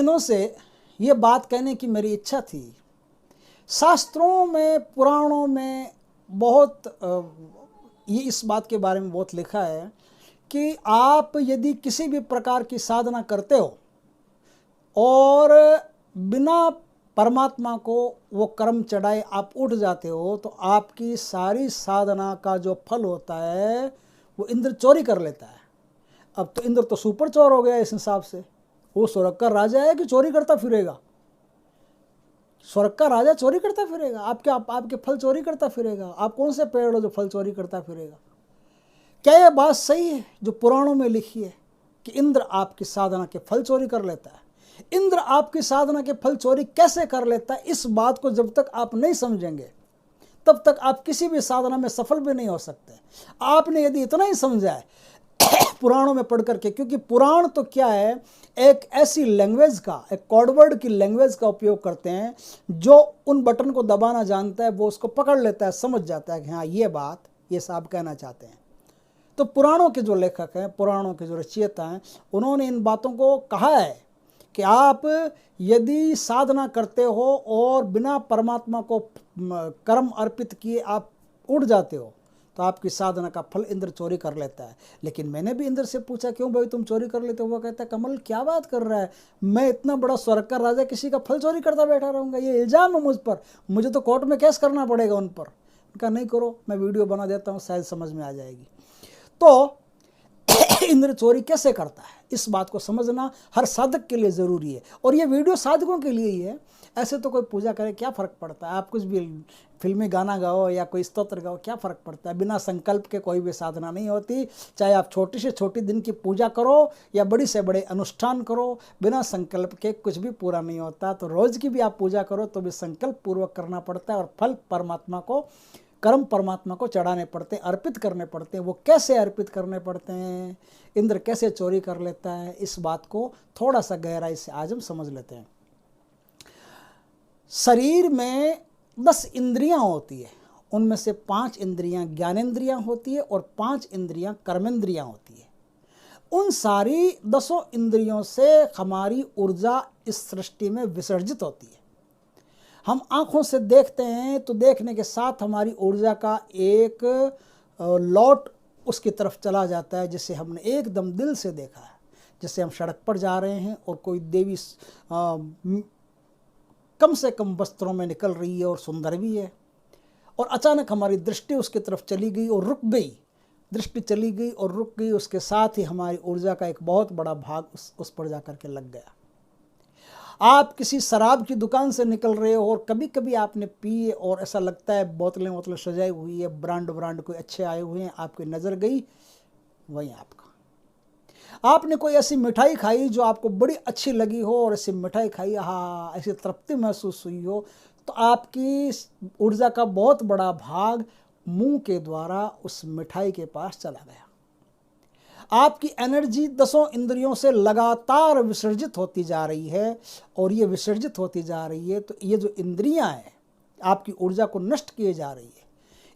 दिनों से ये बात कहने की मेरी इच्छा थी। शास्त्रों में, पुराणों में बहुत ये इस बात के बारे में बहुत लिखा है कि आप यदि किसी भी प्रकार की साधना करते हो और बिना परमात्मा को वो कर्म चढ़ाए आप उठ जाते हो, तो आपकी सारी साधना का जो फल होता है वो इंद्र चोरी कर लेता है। अब तो इंद्र तो सुपर चोर हो गया इस हिसाब से। वो स्वर्ग का राजा है कि चोरी करता फिरेगा? स्वर्ग का राजा चोरी करता फिरेगा? आपके फल चोरी करता फिरेगा? आप कौन से पेड़ हो जो फल चोरी करता फिरेगा? क्या यह बात सही है जो पुराणों में लिखी है कि इंद्र आपकी साधना के फल चोरी कर लेता है? इंद्र आपकी साधना के फल चोरी कैसे कर लेता है, इस बात को जब तक आप नहीं समझेंगे तब तक आप किसी भी साधना में सफल भी नहीं हो सकते। आपने यदि इतना ही समझा है पुराणों में पढ़ करके, क्योंकि पुराण तो क्या है, एक ऐसी लैंग्वेज का, एक कोडवर्ड की लैंग्वेज का उपयोग करते हैं, जो उन बटन को दबाना जानता है वो उसको पकड़ लेता है, समझ जाता है कि हाँ ये बात ये साहब कहना चाहते हैं। तो पुराणों के जो लेखक हैं, पुराणों के जो रचयिता हैं, उन्होंने इन बातों को कहा है कि आप यदि साधना करते हो और बिना परमात्मा को कर्म अर्पित किए आप उड़ जाते हो तो आपकी साधना का फल इंद्र चोरी कर लेता है। लेकिन मैंने भी इंद्र से पूछा, क्यों भाई तुम चोरी कर लेते हो? वो कहता है, कमल क्या बात कर रहा है, मैं इतना बड़ा स्वर्ग का राजा किसी का फल चोरी करता बैठा रहूँगा? ये इल्ज़ाम है मुझ पर, मुझे तो कोर्ट में केस करना पड़ेगा उन पर। उनका नहीं करो, मैं वीडियो बना देता हूँ, शायद समझ में आ जाएगी। तो इंद्र चोरी कैसे करता है, इस बात को समझना हर साधक के लिए ज़रूरी है। और ये वीडियो साधकों के लिए ही है। ऐसे तो कोई पूजा करे क्या फ़र्क पड़ता है? आप कुछ भी फिल्मी गाना गाओ या कोई स्तोत्र गाओ, क्या फ़र्क पड़ता है? बिना संकल्प के कोई भी साधना नहीं होती। चाहे आप छोटी से छोटी दिन की पूजा करो या बड़ी से बड़े अनुष्ठान करो, बिना संकल्प के कुछ भी पूरा नहीं होता। तो रोज़ की भी आप पूजा करो तो भी संकल्प पूर्वक करना पड़ता है, और फल परमात्मा को, कर्म परमात्मा को चढ़ाने पड़ते हैं, अर्पित करने पड़ते हैं। वो कैसे अर्पित करने पड़ते हैं, इंद्र कैसे चोरी कर लेता है, इस बात को थोड़ा सा गहराई से आज हम समझ लेते हैं। शरीर में 10 इंद्रियां होती है, उनमें से 5 इंद्रियां ज्ञानेंद्रियां होती है और 5 इंद्रियां कर्मेंद्रियां होती है। उन सारी 10 इंद्रियों से हमारी ऊर्जा इस सृष्टि में विसर्जित होती है। हम आँखों से देखते हैं तो देखने के साथ हमारी ऊर्जा का एक लॉट उसकी तरफ चला जाता है, जिसे हमने एकदम दिल से देखा है। जैसे हम सड़क पर जा रहे हैं और कोई देवी कम से कम वस्त्रों में निकल रही है और सुंदर भी है, और अचानक हमारी दृष्टि उसकी तरफ चली गई और रुक गई। दृष्टि चली गई और रुक गई, उसके साथ ही हमारी ऊर्जा का एक बहुत बड़ा भाग उस पर जा कर के लग गया। आप किसी शराब की दुकान से निकल रहे हो और कभी कभी आपने पी और ऐसा लगता है बोतलें सजाई हुई है, ब्रांड कोई अच्छे आए हुए हैं, आपकी नज़र गई वहीं आपका। आपने कोई ऐसी मिठाई खाई जो आपको बड़ी अच्छी लगी हो और ऐसी मिठाई खाई, हाँ ऐसी तृप्ति महसूस हुई हो, तो आपकी ऊर्जा का बहुत बड़ा भाग मुंह के द्वारा उस मिठाई के पास चला गया। आपकी एनर्जी 10 इंद्रियों से लगातार विसर्जित होती जा रही है, और ये विसर्जित होती जा रही है तो ये जो इंद्रियां हैं आपकी ऊर्जा को नष्ट किए जा रही है।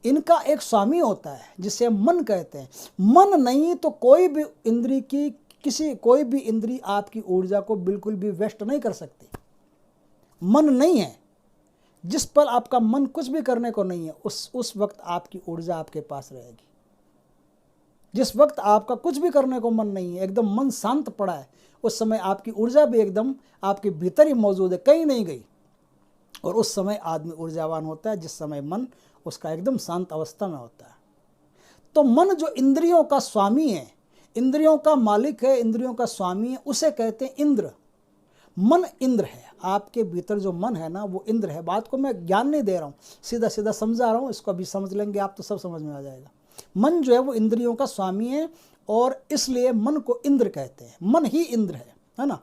इनका एक स्वामी होता है जिसे हम मन कहते हैं। मन नहीं तो कोई भी इंद्री आपकी ऊर्जा को बिल्कुल भी वेस्ट नहीं कर सकती। मन नहीं है, जिस पर आपका मन कुछ भी करने को नहीं है, उस वक्त आपकी ऊर्जा आपके पास रहेगी। जिस वक्त आपका कुछ भी करने को मन नहीं है, एकदम मन शांत पड़ा है, उस समय आपकी ऊर्जा भी एकदम आपके भीतर ही मौजूद है, कहीं नहीं गई। और उस समय आदमी ऊर्जावान होता है जिस समय मन उसका एकदम शांत अवस्था में होता है। तो मन जो इंद्रियों का स्वामी है, इंद्रियों का मालिक है, इंद्रियों का स्वामी है, उसे कहते हैं इंद्र। मन इंद्र है, आपके भीतर जो मन है ना वो इंद्र है। बात को मैं ज्ञान नहीं दे रहा हूँ, सीधा सीधा समझा रहा हूँ, इसको अभी समझ लेंगे आप तो सब समझ में आ जाएगा। मन जो है वो इंद्रियों का स्वामी है, और इसलिए मन को इंद्र कहते हैं। मन ही इंद्र है ना।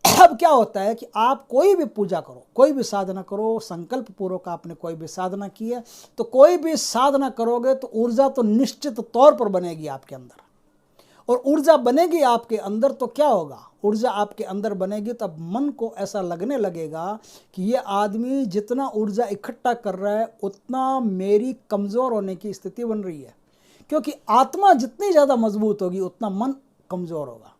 अब क्या होता है कि आप कोई भी पूजा करो, कोई भी साधना करो, संकल्प पूर्वक आपने कोई भी साधना की है, तो कोई भी साधना करोगे तो ऊर्जा तो निश्चित तौर पर बनेगी आपके अंदर। और ऊर्जा बनेगी आपके अंदर तो क्या होगा, ऊर्जा आपके अंदर बनेगी तब मन को ऐसा लगने लगेगा कि ये आदमी जितना ऊर्जा इकट्ठा कर रहा है उतना मेरी कमज़ोर होने की स्थिति बन रही है। क्योंकि आत्मा जितनी ज़्यादा मजबूत होगी उतना मन कमज़ोर होगा।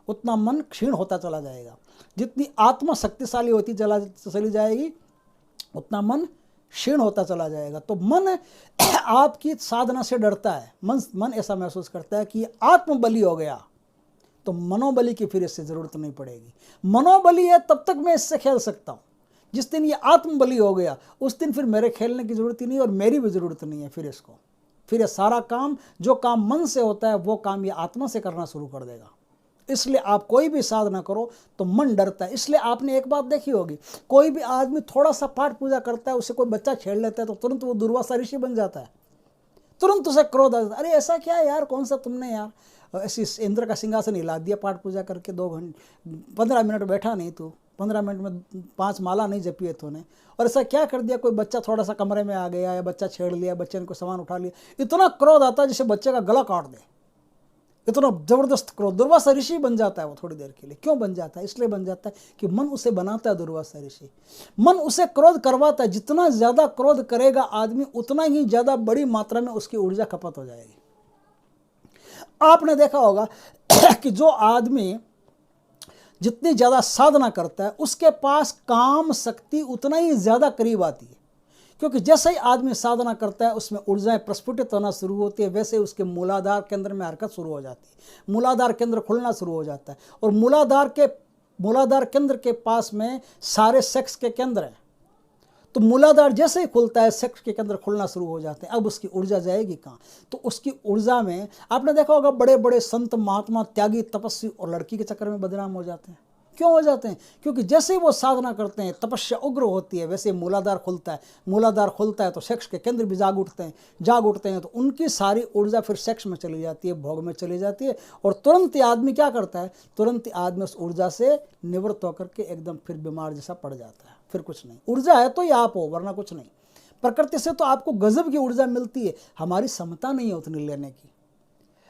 उतना मन क्षीण होता चला जाएगा। जितनी आत्मा शक्तिशाली होती चली जाएगी उतना मन क्षीण होता चला जाएगा। तो मन आपकी साधना से डरता है। मन ऐसा महसूस करता है कि आत्मबली हो गया, तो मनोबली की फिर इससे ज़रूरत नहीं पड़ेगी। मनोबली है तब तक मैं इससे खेल सकता हूँ, जिस दिन ये आत्मबली हो गया उस दिन फिर मेरे खेलने की ज़रूरत ही नहीं और मेरी भी ज़रूरत नहीं है। फिर ये सारा काम, जो काम मन से होता है वो काम ये आत्मा से करना शुरू कर देगा। इसलिए आप कोई भी साधना करो तो मन डरता है। इसलिए आपने एक बात देखी होगी, कोई भी आदमी थोड़ा सा पाठ पूजा करता है, उसे कोई बच्चा छेड़ लेता है तो तुरंत वो दुर्वासा ऋषि बन जाता है, तुरंत उसे क्रोध आ जाता है। अरे ऐसा क्या है यार, कौन सा तुमने यार ऐसी इंद्र का सिंहासन हिला दिया पाठ पूजा करके, 2 घंटे 15 मिनट बैठा नहीं तू, 15 मिनट में 5 माला नहीं जपी है तूने, और ऐसा क्या कर दिया, कोई बच्चा थोड़ा सा कमरे में आ गया या बच्चा छेड़ लिया, बच्चे ने कोई सामान उठा लिया, इतना क्रोध आता है जिसे बच्चे का गला काट दे, इतना जबरदस्त क्रोध। दुर्वासा ऋषि बन जाता है वो थोड़ी देर के लिए। क्यों बन जाता है? इसलिए बन जाता है कि मन उसे बनाता है दुर्वासा ऋषि, मन उसे क्रोध करवाता है। जितना ज्यादा क्रोध करेगा आदमी उतना ही ज्यादा बड़ी मात्रा में उसकी ऊर्जा खपत हो जाएगी। आपने देखा होगा कि जो आदमी जितनी ज्यादा साधना करता है उसके पास काम शक्ति उतना ही ज्यादा करीब आती है, क्योंकि जैसे ही आदमी साधना करता है उसमें ऊर्जाएं प्रस्फुटित होना शुरू होती है, वैसे उसके मूलाधार केंद्र में हरकत शुरू हो जाती है, मूलाधार केंद्र खुलना शुरू हो जाता है। और मूलाधार केंद्र के पास में सारे सेक्स के केंद्र हैं, तो मूलाधार जैसे ही खुलता है सेक्स के केंद्र खुलना शुरू हो जाते हैं। अब उसकी ऊर्जा जाएगी कहाँ? तो उसकी ऊर्जा में आपने देखा होगा बड़े बड़े संत महात्मा त्यागी तपस्वी और लड़की के चक्कर में बदनाम हो जाते हैं। क्यों हो जाते हैं? क्योंकि जैसे ही वो साधना करते हैं, तपस्या उग्र होती है, वैसे मूलाधार खुलता है। मूलाधार खुलता है तो सेक्स के केंद्र भी जाग उठते हैं तो उनकी सारी ऊर्जा फिर सेक्स में चली जाती है, भोग में चली जाती है, और तुरंत ही आदमी क्या करता है? तुरंत ही आदमी उस ऊर्जा से निवृत्त होकर के एकदम फिर बीमार जैसा पड़ जाता है। फिर कुछ नहीं, ऊर्जा है तो ही आप हो, वरना कुछ नहीं। प्रकृति से तो आपको गजब की ऊर्जा मिलती है, हमारी क्षमता नहीं है उतनी लेने की।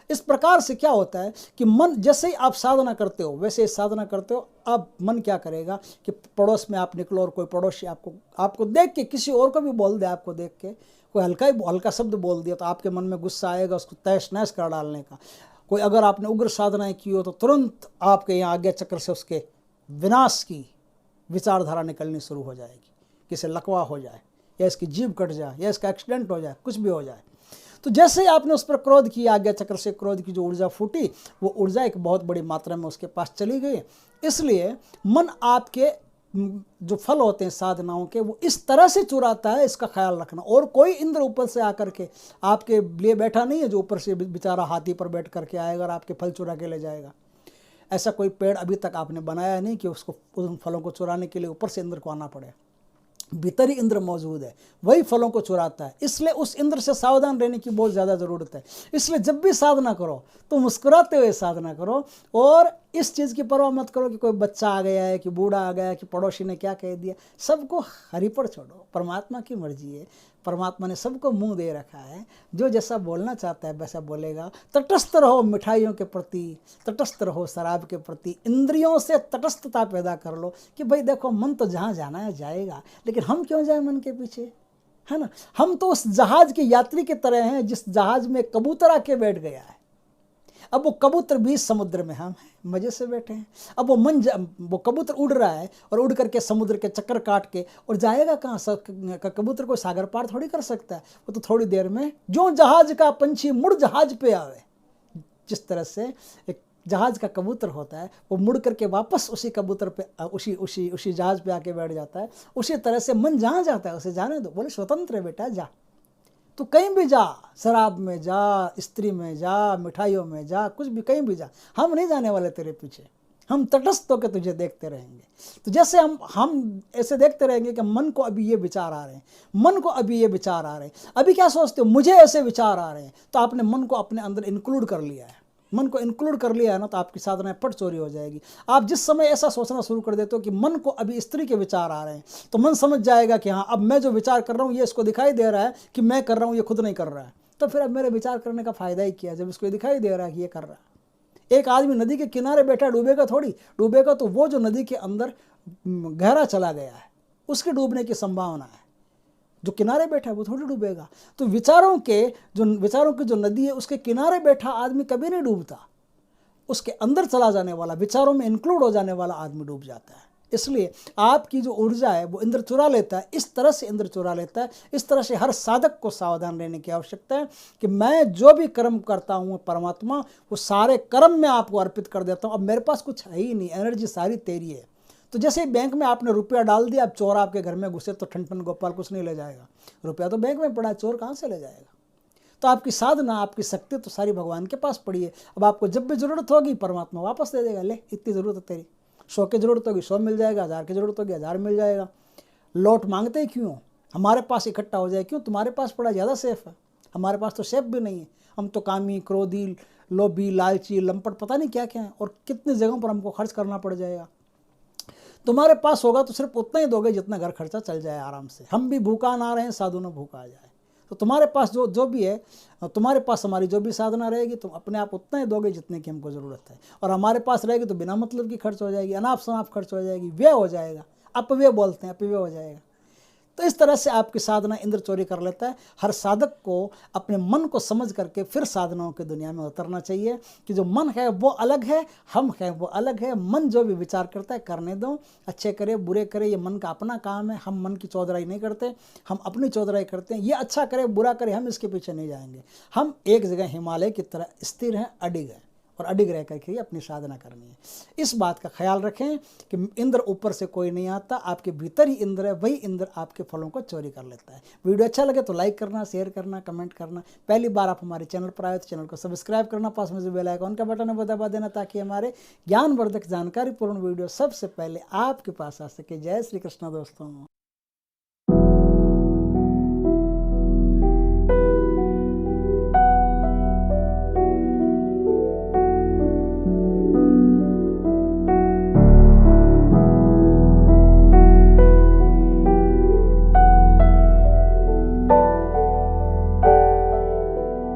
इस प्रकार से क्या होता है कि मन जैसे ही आप साधना करते हो वैसे ही साधना करते हो, अब मन क्या करेगा कि पड़ोस में आप निकलो और कोई पड़ोसी आपको देख के, किसी और को भी बोल दे, आपको देख के कोई हल्का शब्द बोल दिया तो आपके मन में गुस्सा आएगा उसको तहस नहस कर डालने का। कोई अगर आपने उग्र साधनाएं की हो तो तुरंत आपके यहाँ आज्ञा चक्र से उसके विनाश की विचारधारा निकलनी शुरू हो जाएगी, कि इसे लकवा हो जाए या इसकी जीभ कट जाए या इसका एक्सीडेंट हो जाए, कुछ भी हो जाए। तो जैसे ही आपने उस पर क्रोध किया, आज्ञा चक्र से क्रोध की जो ऊर्जा फूटी, वो ऊर्जा एक बहुत बड़ी मात्रा में उसके पास चली गई। इसलिए मन आपके जो फल होते हैं साधनाओं के, वो इस तरह से चुराता है, इसका ख्याल रखना। और कोई इंद्र ऊपर से आकर के आपके लिए बैठा नहीं है जो ऊपर से बेचारा हाथी पर बैठ करके आएगा और आपके फल चुरा के ले जाएगा। ऐसा कोई पेड़ अभी तक आपने बनाया नहीं कि उसको उन फलों को चुराने के लिए ऊपर से इंद्र को आना पड़े। भीतर ही इंद्र मौजूद है, वही फलों को चुराता है। इसलिए उस इंद्र से सावधान रहने की बहुत ज़्यादा ज़रूरत है। इसलिए जब भी साधना करो तो मुस्कुराते हुए साधना करो, और इस चीज़ की परवाह मत करो कि कोई बच्चा आ गया है, कि बूढ़ा आ गया है, कि पड़ोसी ने क्या कह दिया। सबको हरि पर छोड़ो, परमात्मा की मर्जी है। परमात्मा ने सबको मुंह दे रखा है, जो जैसा बोलना चाहता है वैसा बोलेगा। तटस्थ रहो मिठाइयों के प्रति, तटस्थ रहो शराब के प्रति, इंद्रियों से तटस्थता पैदा कर लो कि भाई देखो मन तो जहाँ जाना है जाएगा, लेकिन हम क्यों जाए मन के पीछे, है ना। हम तो उस जहाज के यात्री की तरह हैं जिस जहाज में कबूतर आके बैठ गया है। अब वो कबूतर बीच समुद्र में, हम मज़े से बैठे हैं। अब वो कबूतर उड़ रहा है और उड़ करके समुद्र के चक्कर काट के और जाएगा कहाँ? कबूतर को सागर पार थोड़ी कर सकता है। वो तो थोड़ी देर में जो जहाज का पंछी मुड़ जहाज पे आवे, जिस तरह से एक जहाज का कबूतर होता है, वो मुड़ करके वापस उसी कबूतर पे उसी जहाज पे आके बैठ जाता है। उसी तरह से मन जहाँ जाता है उसे जाने दो। बोले स्वतंत्र है बेटा, जा, तो कहीं भी जा, शराब में जा, स्त्री में जा, मिठाइयों में जा, कुछ भी कहीं भी जा, हम नहीं जाने वाले तेरे पीछे। हम तटस्थ होकर तुझे देखते रहेंगे। तो जैसे हम ऐसे देखते रहेंगे कि मन को अभी ये विचार आ रहे हैं, मन को अभी ये विचार आ रहे हैं, अभी क्या सोचते हो, मुझे ऐसे विचार आ रहे हैं, तो आपने मन को अपने अंदर इंक्लूड कर लिया है। मन को इंक्लूड कर लिया है ना, तो आपकी साधनाएं पट चोरी हो जाएगी। आप जिस समय ऐसा सोचना शुरू कर देते हो कि मन को अभी स्त्री के विचार आ रहे हैं, तो मन समझ जाएगा कि हाँ, अब मैं जो विचार कर रहा हूँ ये इसको दिखाई दे रहा है कि मैं कर रहा हूँ, ये खुद नहीं कर रहा है, तो फिर अब मेरे विचार करने का फायदा ही क्या, जब इसको दिखाई दे रहा है कि ये कर रहा है। एक आदमी नदी के किनारे बैठा, डूबेगा थोड़ी? डूबेगा तो वो जो नदी के अंदर गहरा चला गया है उसके डूबने की संभावना है। जो किनारे बैठा है वो थोड़ी डूबेगा। तो विचारों की जो नदी है उसके किनारे बैठा आदमी कभी नहीं डूबता। उसके अंदर चला जाने वाला, विचारों में इंक्लूड हो जाने वाला आदमी डूब जाता है। इसलिए आपकी जो ऊर्जा है वो इंद्र चुरा लेता है, इस तरह से इंद्र चुरा लेता है। इस तरह से हर साधक को सावधान रहने की आवश्यकता है कि मैं जो भी कर्म करता हूँ परमात्मा, वो सारे कर्म मैं आपको अर्पित कर देता हूँ। अब मेरे पास कुछ है ही नहीं, एनर्जी सारी तेरी है। तो जैसे बैंक में आपने रुपया डाल दिया, अब चोर आपके घर में घुसे तो ठन गोपाल कुछ नहीं ले जाएगा, रुपया तो बैंक में पड़ा है, चोर कहाँ से ले जाएगा। तो आपकी साधना, आपकी शक्ति तो सारी भगवान के पास पड़ी है। अब आपको जब भी जरूरत होगी परमात्मा वापस दे देगा, ले इतनी ज़रूरत है तेरी, 100 की ज़रूरत होगी 100 मिल जाएगा, 1000 की ज़रूरत होगी 1000 मिल जाएगा। लौट मांगते ही क्यों, हमारे पास इकट्ठा हो जाए क्यों, तुम्हारे पास पड़ा ज़्यादा सेफ है, हमारे पास तो सेफ भी नहीं है। हम तो कामी, क्रोधी, लोभी, लालची, लंपट, पता नहीं क्या क्या है, और कितनी जगहों पर हमको खर्च करना पड़ जाएगा। तुम्हारे पास होगा तो सिर्फ उतना ही दोगे जितना घर खर्चा चल जाए आराम से। हम भी भूखा ना रहें, साधु न भूखा आ जाए। तो तुम्हारे पास जो भी है, तुम्हारे पास हमारी जो भी साधना रहेगी, तुम अपने आप उतना ही दोगे जितने की हमको ज़रूरत है। और हमारे पास रहेगी तो बिना मतलब की खर्च हो जाएगी, अनाप शनाप खर्च हो जाएगी, व्यय हो जाएगा, अपव्यय बोलते हैं, अपव्यय हो जाएगा। तो इस तरह से आपकी साधना इंद्र चोरी कर लेता है। हर साधक को अपने मन को समझ करके फिर साधनाओं की दुनिया में उतरना चाहिए कि जो मन है वो अलग है, हम है वो अलग है। मन जो भी विचार करता है करने दो, अच्छे करे बुरे करे, ये मन का अपना काम है। हम मन की चौधराई नहीं करते, हम अपनी चौधराई करते हैं। ये अच्छा करे बुरा करे, हम इसके पीछे नहीं जाएंगे। हम एक जगह हिमालय की तरह स्थिर हैं, अडिग हैं, और अडिग रह करके ही अपनी साधना करनी है। इस बात का ख्याल रखें कि इंद्र ऊपर से कोई नहीं आता, आपके भीतर ही इंद्र है, वही इंद्र आपके फलों को चोरी कर लेता है। वीडियो अच्छा लगे तो लाइक करना, शेयर करना, कमेंट करना। पहली बार आप हमारे चैनल पर आए तो चैनल को सब्सक्राइब करना, पास में जो बेल आइकन का बटन है वो दबा देना, ताकि हमारे ज्ञानवर्धक जानकारीपूर्ण वीडियो सबसे पहले आपके पास आ सके। जय श्री कृष्ण दोस्तों।